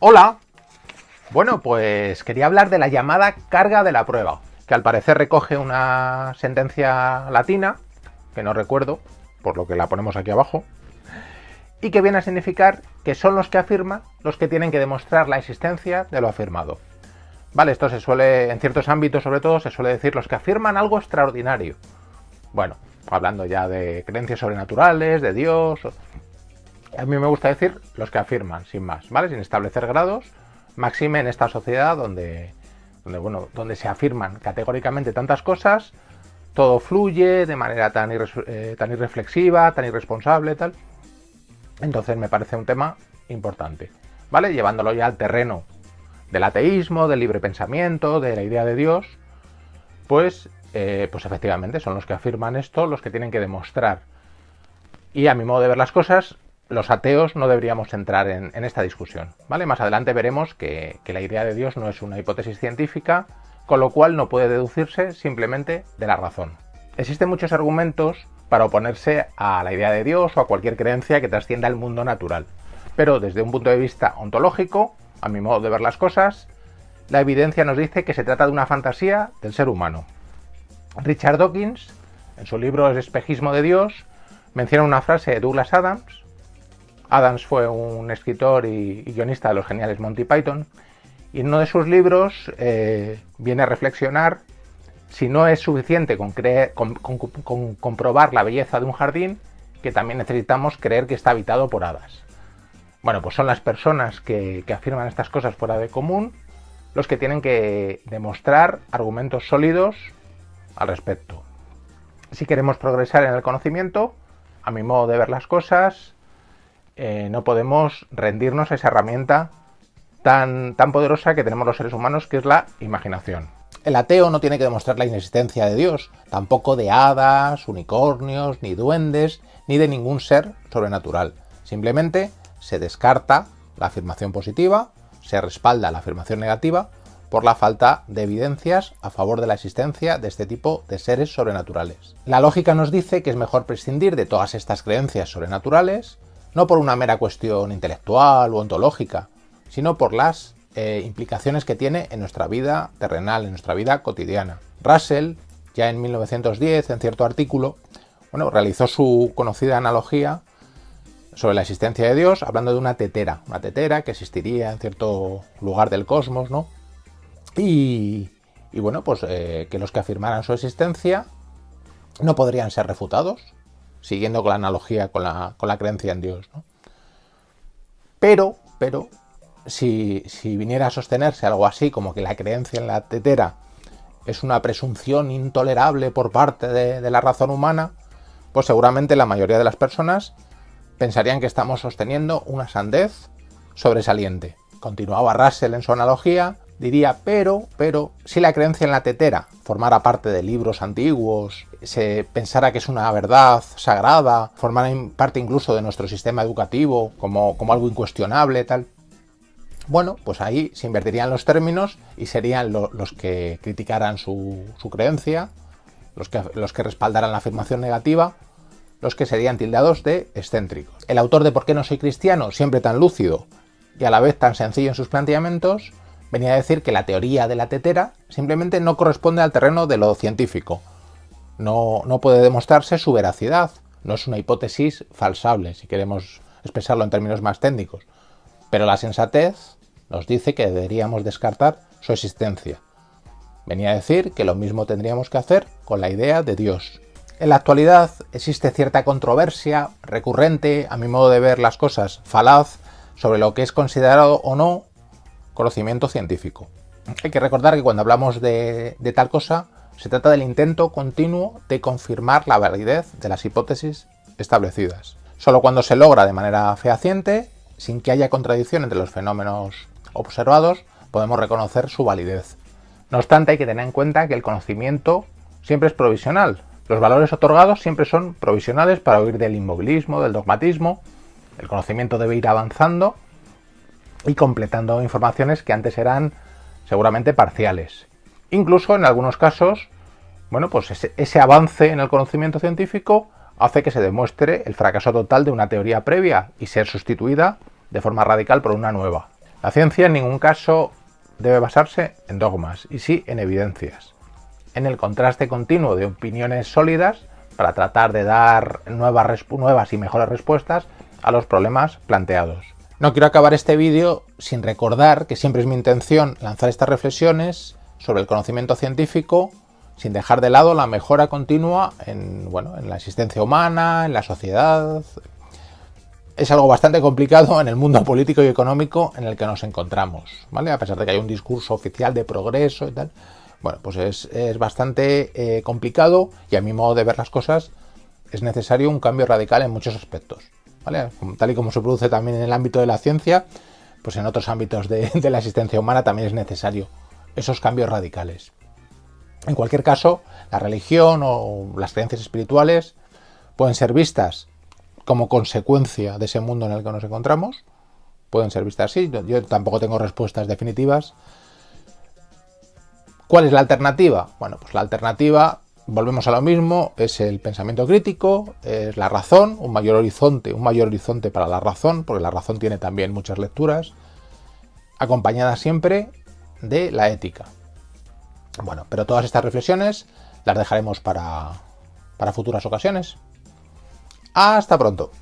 Hola. Bueno, pues quería hablar de la llamada carga de la prueba, que al parecer recoge una sentencia latina, que no recuerdo, por lo que la ponemos aquí abajo, y que viene a significar que son los que afirman los que tienen que demostrar la existencia de lo afirmado. Vale, esto se suele, en ciertos ámbitos sobre todo, se suele decir los que afirman algo extraordinario. Bueno, hablando ya de creencias sobrenaturales, de Dios. A mí me gusta decir los que afirman, sin más, ¿vale? Sin establecer grados, máxime en esta sociedad donde se afirman categóricamente tantas cosas, todo fluye de manera tan irreflexiva, tan irresponsable, tal. Entonces me parece un tema importante, ¿vale? Llevándolo ya al terreno del ateísmo, del libre pensamiento, de la idea de Dios, pues efectivamente son los que afirman esto, los que tienen que demostrar. Y a mi modo de ver las cosas, los ateos no deberíamos entrar en esta discusión, ¿vale? Más adelante veremos que la idea de Dios no es una hipótesis científica, con lo cual no puede deducirse simplemente de la razón. Existen muchos argumentos para oponerse a la idea de Dios o a cualquier creencia que trascienda el mundo natural. Pero desde un punto de vista ontológico, a mi modo de ver las cosas, la evidencia nos dice que se trata de una fantasía del ser humano. Richard Dawkins, en su libro El espejismo de Dios, menciona una frase de Douglas Adams. Adams fue un escritor y guionista de los geniales Monty Python, y en uno de sus libros viene a reflexionar si no es suficiente con comprobar la belleza de un jardín, que también necesitamos creer que está habitado por hadas. Bueno, pues son las personas que afirman estas cosas fuera de común los que tienen que demostrar argumentos sólidos al respecto. Si queremos progresar en el conocimiento, a mi modo de ver las cosas, no podemos rendirnos a esa herramienta tan poderosa que tenemos los seres humanos, que es la imaginación. El ateo no tiene que demostrar la inexistencia de Dios, tampoco de hadas, unicornios, ni duendes, ni de ningún ser sobrenatural. Simplemente se descarta la afirmación positiva, se respalda la afirmación negativa por la falta de evidencias a favor de la existencia de este tipo de seres sobrenaturales. La lógica nos dice que es mejor prescindir de todas estas creencias sobrenaturales, no por una mera cuestión intelectual o ontológica, sino por las implicaciones que tiene en nuestra vida terrenal, en nuestra vida cotidiana. Russell, ya en 1910, en cierto artículo, realizó su conocida analogía sobre la existencia de Dios, hablando de una tetera que existiría en cierto lugar del cosmos, ¿no? Que los que afirmaran su existencia no podrían ser refutados, siguiendo con la analogía con la creencia en Dios, ¿no? Pero si viniera a sostenerse algo así como que la creencia en la tetera es una presunción intolerable por parte de la razón humana, pues seguramente la mayoría de las personas pensarían que estamos sosteniendo una sandez sobresaliente. Continuaba Russell en su analogía, diría, pero si la creencia en la tetera formara parte de libros antiguos, se pensara que es una verdad sagrada, formara parte incluso de nuestro sistema educativo como algo incuestionable, tal, bueno, pues ahí se invertirían los términos y serían los que criticaran su creencia, los que respaldaran la afirmación negativa, los que serían tildados de excéntricos. El autor de ¿Por qué no soy cristiano?, siempre tan lúcido y a la vez tan sencillo en sus planteamientos, venía a decir que la teoría de la tetera simplemente no corresponde al terreno de lo científico. No puede demostrarse su veracidad, no es una hipótesis falsable, si queremos expresarlo en términos más técnicos. Pero la sensatez nos dice que deberíamos descartar su existencia. Venía a decir que lo mismo tendríamos que hacer con la idea de Dios. En la actualidad existe cierta controversia recurrente, a mi modo de ver las cosas, falaz, sobre lo que es considerado o no conocimiento científico. Hay que recordar que cuando hablamos de tal cosa, se trata del intento continuo de confirmar la validez de las hipótesis establecidas. Solo cuando se logra de manera fehaciente, sin que haya contradicción entre los fenómenos observados, podemos reconocer su validez. No obstante, hay que tener en cuenta que el conocimiento siempre es provisional. Los valores otorgados siempre son provisionales para huir del inmovilismo, del dogmatismo. El conocimiento debe ir avanzando y completando informaciones que antes eran seguramente parciales. Incluso en algunos casos, ese avance en el conocimiento científico hace que se demuestre el fracaso total de una teoría previa y ser sustituida de forma radical por una nueva. La ciencia en ningún caso debe basarse en dogmas, y sí en evidencias, en el contraste continuo de opiniones sólidas para tratar de dar nuevas y mejores respuestas a los problemas planteados. No quiero acabar este vídeo sin recordar que siempre es mi intención lanzar estas reflexiones sobre el conocimiento científico sin dejar de lado la mejora continua en la existencia humana, en la sociedad. Es algo bastante complicado en el mundo político y económico en el que nos encontramos, ¿vale? A pesar de que hay un discurso oficial de progreso y tal, bueno, pues es bastante complicado, y a mi modo de ver las cosas es necesario un cambio radical en muchos aspectos, ¿vale? Tal y como se produce también en el ámbito de la ciencia, pues en otros ámbitos de la existencia humana también es necesario esos cambios radicales. En cualquier caso, la religión o las creencias espirituales pueden ser vistas como consecuencia de ese mundo en el que nos encontramos. Pueden ser vistas así. Yo tampoco tengo respuestas definitivas. ¿Cuál es la alternativa? Bueno, pues la alternativa, volvemos a lo mismo, es el pensamiento crítico, es la razón, un mayor horizonte para la razón, porque la razón tiene también muchas lecturas, acompañada siempre de la ética. Bueno, pero todas estas reflexiones las dejaremos para futuras ocasiones. Hasta pronto.